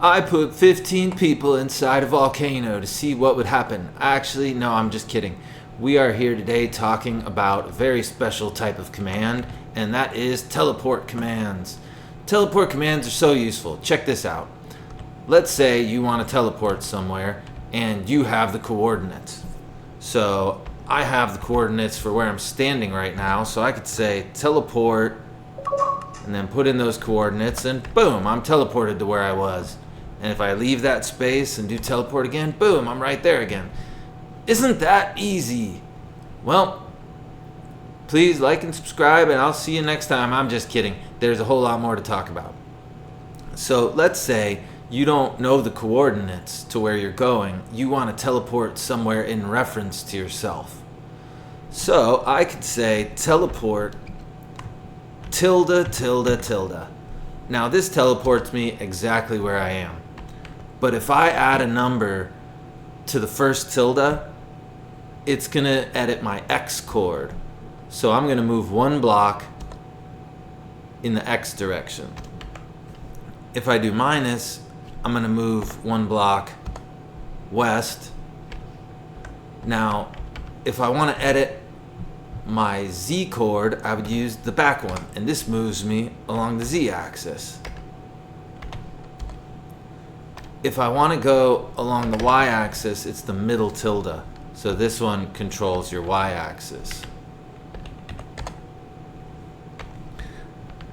I put 15 people inside a volcano to see what would happen. Actually, no, I'm just kidding. We are here today talking about a very special type of command, and that is teleport commands. Teleport commands are so useful. Check this out. Let's say you want to teleport somewhere, and you have the coordinates. So I have the coordinates for where I'm standing right now, so I could say teleport, and then put in those coordinates, and boom, I'm teleported to where I was. And if I leave that space and do teleport again, boom, I'm right there again. Isn't that easy? Well, please like and subscribe, and I'll see you next time. I'm just kidding. There's a whole lot more to talk about. So let's say you don't know the coordinates to where you're going. You want to teleport somewhere in reference to yourself. So I could say teleport tilde tilde tilde. Now this teleports me exactly where I am. But if I add a number to the first tilde, it's going to edit my X chord. So I'm going to move one block in the X direction. If I do minus, I'm going to move one block west. Now, if I want to edit my Z chord, I would use the back one, and this moves me along the Z axis. If I want to go along the Y axis, it's the middle tilde. So this one controls your Y axis.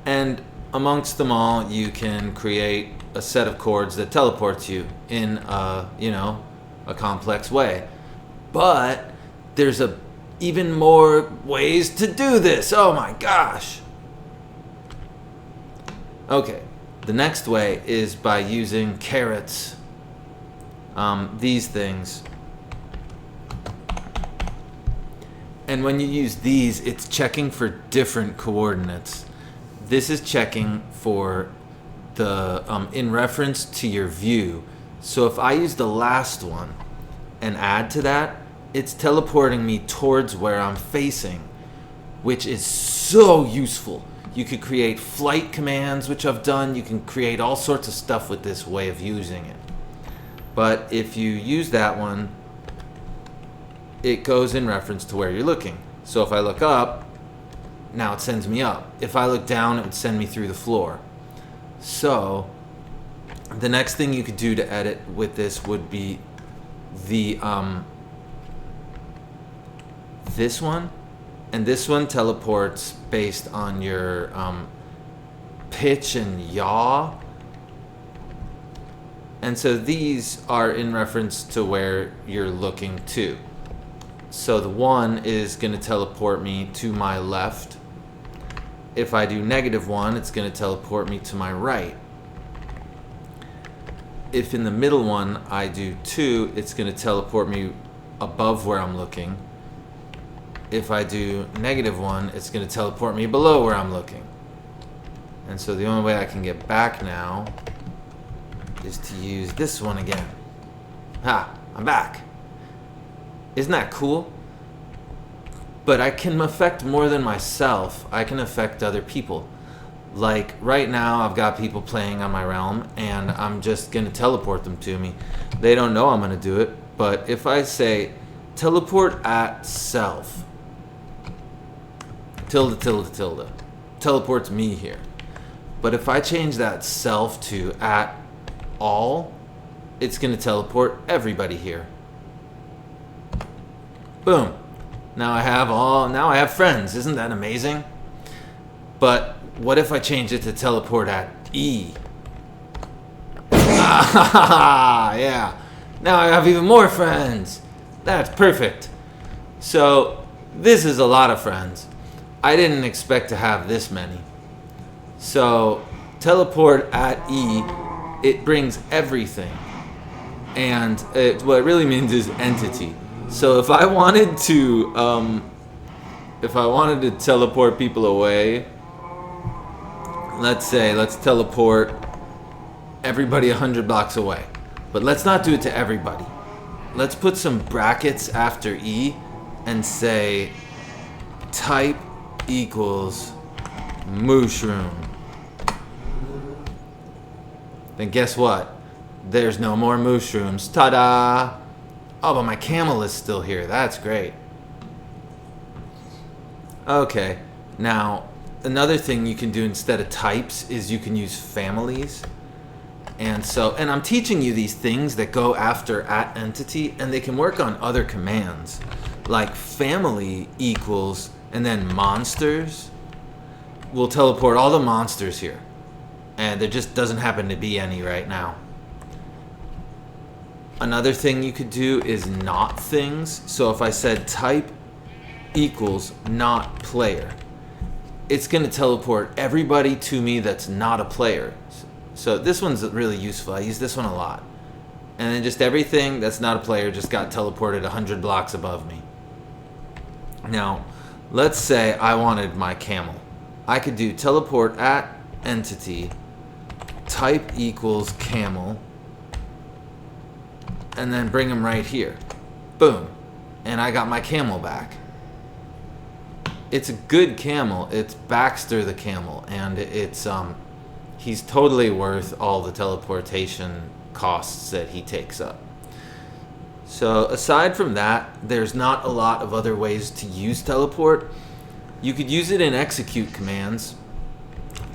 And amongst them all, you can create a set of chords that teleports you in a complex way. But there's even more ways to do this. Oh my gosh. Okay, the next way is by using carets. These things. And when you use these, it's checking for different coordinates. This is checking for the in reference to your view. So if I use the last one and add to that, it's teleporting me towards where I'm facing, which is so useful. You could create flight commands, which I've done. You can create all sorts of stuff with this way of using it. But if you use that one, it goes in reference to where you're looking. So if I look up, now it sends me up. If I look down, it would send me through the floor. So the next thing you could do to edit with this would be the this one, and this one teleports based on your pitch and yaw. And so these are in reference to where you're looking to. So the one is going to teleport me to my left. If I do -1, it's going to teleport me to my right. If in the middle one I do 2, it's going to teleport me above where I'm looking. If I do -1, it's going to teleport me below where I'm looking. And so the only way I can get back now is to use this one again. Ha, I'm back. Isn't that cool? But I can affect more than myself. I can affect other people. Like right now I've got people playing on my realm, and I'm just going to teleport them to me. They don't know I'm going to do it, but if I say teleport at self, tilde tilde tilde, teleports me here. But if I change that self to at all, it's going to teleport everybody here. Boom. Now I have friends. Isn't that amazing? But what if I change it to teleport at E? Yeah. Now I have even more friends. That's perfect. So this is a lot of friends. I didn't expect to have this many. So teleport at E, it brings everything. And what it really means is entity. So if I wanted to teleport people away, let's teleport everybody 100 blocks away. But let's not do it to everybody. Let's put some brackets after E and say type equals mushroom. Then guess what? There's no more mushrooms. Ta-da! Oh, but my camel is still here. That's great. Okay, now another thing you can do instead of types is you can use families. And I'm teaching you these things that go after @entity, and they can work on other commands. Like family equals, and then monsters will teleport all the monsters here. And there just doesn't happen to be any right now. Another thing you could do is not things. So if I said type equals not player, it's going to teleport everybody to me that's not a player. So this one's really useful. I use this one a lot. And then just everything that's not a player just got teleported 100 blocks above me. Now, let's say I wanted my camel. I could do teleport @entity, type equals camel, and then bring him right here. Boom. And I got my camel back. It's a good camel. It's Baxter the camel, and he's totally worth all the teleportation costs that he takes up. So aside from that, there's not a lot of other ways to use teleport. You could use it in execute commands,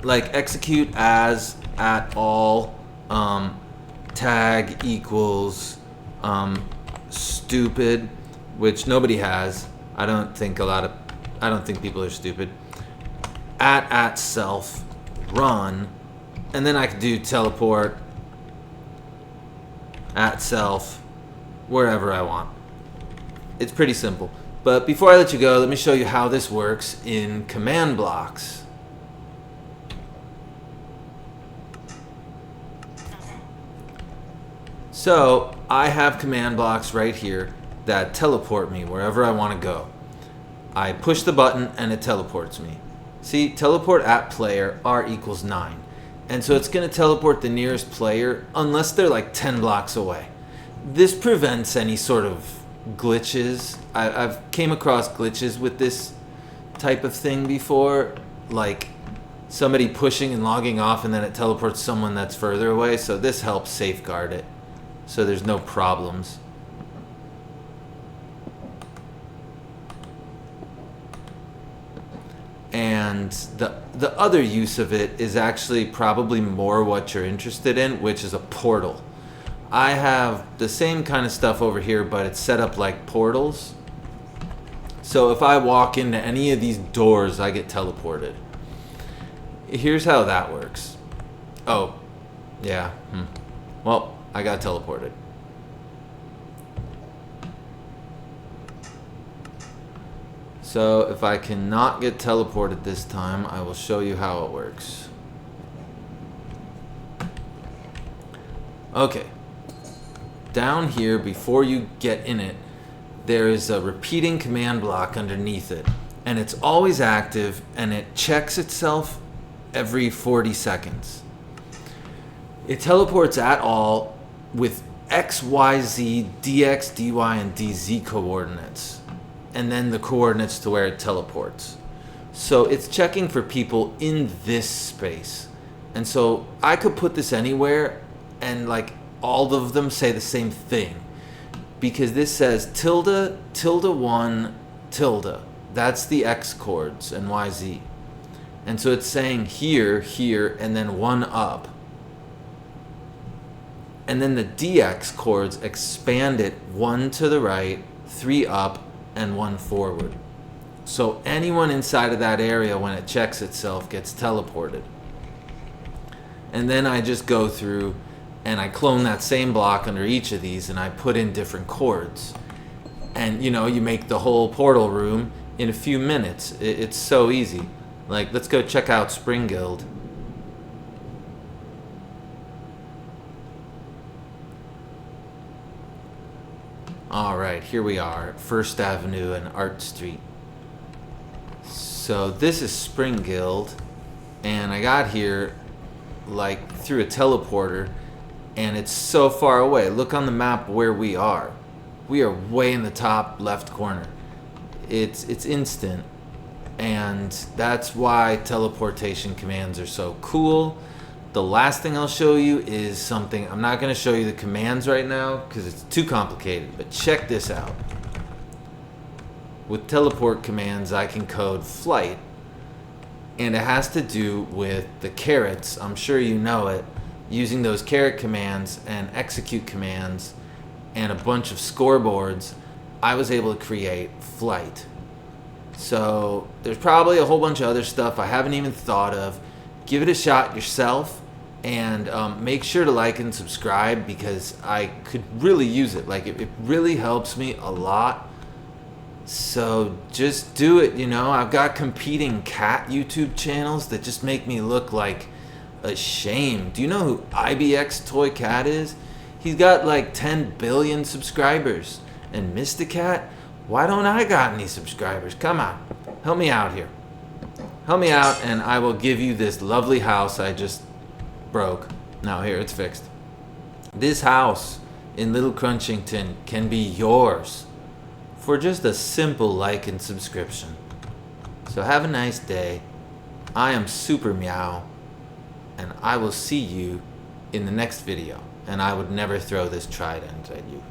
like execute as @all, tag equals stupid, which nobody has. I don't think people are stupid. @self, run, and then I could do teleport @self wherever I want. It's pretty simple. But before I let you go, let me show you how this works in command blocks. So I have command blocks right here that teleport me wherever I want to go. I push the button and it teleports me. See, teleport @player R equals 9. And so it's going to teleport the nearest player unless they're like 10 blocks away. This prevents any sort of glitches. I've came across glitches with this type of thing before, like somebody pushing and logging off and then it teleports someone that's further away. So this helps safeguard it so there's no problems. And the other use of it is actually probably more what you're interested in, which is a portal. I have the same kind of stuff over here, but it's set up like portals. So if I walk into any of these doors, I get teleported. Here's how that works. Oh, yeah. Well, I got teleported. So if I cannot get teleported this time, I will show you how it works. Okay. Down here, before you get in it, there is a repeating command block underneath it. And it's always active, and it checks itself every 40 seconds. It teleports @all with X, Y, Z, DX, DY, and DZ coordinates. And then the coordinates to where it teleports. So it's checking for people in this space. And so I could put this anywhere and like all of them say the same thing. Because this says tilde, tilde1, tilde. That's the X chords and YZ. And so it's saying here, here, and then 1 up. And then the DX chords expand it 1 to the right, 3 up, and 1 forward. So anyone inside of that area when it checks itself gets teleported. And then I just go through and I clone that same block under each of these and I put in different chords. And you know, you make the whole portal room in a few minutes. It's so easy. Like, let's go check out Spring Guild. Alright, here we are, 1st Avenue and Art Street. So this is Spring Guild, and I got here like through a teleporter, and it's so far away. Look on the map where we are. We are way in the top left corner. It's instant, and that's why teleportation commands are so cool. The last thing I'll show you is something, I'm not going to show you the commands right now because it's too complicated, but check this out. With teleport commands, I can code flight, and it has to do with the carrots. I'm sure you know it. Using those carrot commands and execute commands and a bunch of scoreboards, I was able to create flight. So there's probably a whole bunch of other stuff I haven't even thought of. Give it a shot yourself, and make sure to like and subscribe because I could really use it. Like it really helps me a lot. So just do it, you know. I've got competing cat YouTube channels that just make me look like a shame. Do you know who IBX Toy Cat is? He's got like 10 billion subscribers. And Mr. Cat, why don't I got any subscribers? Come on, help me out here. Help me out and I will give you this lovely house I just broke. Now here, it's fixed. This house in Little Crunchington can be yours for just a simple like and subscription. So have a nice day. I am Super Meow, and I will see you in the next video. And I would never throw this trident at you.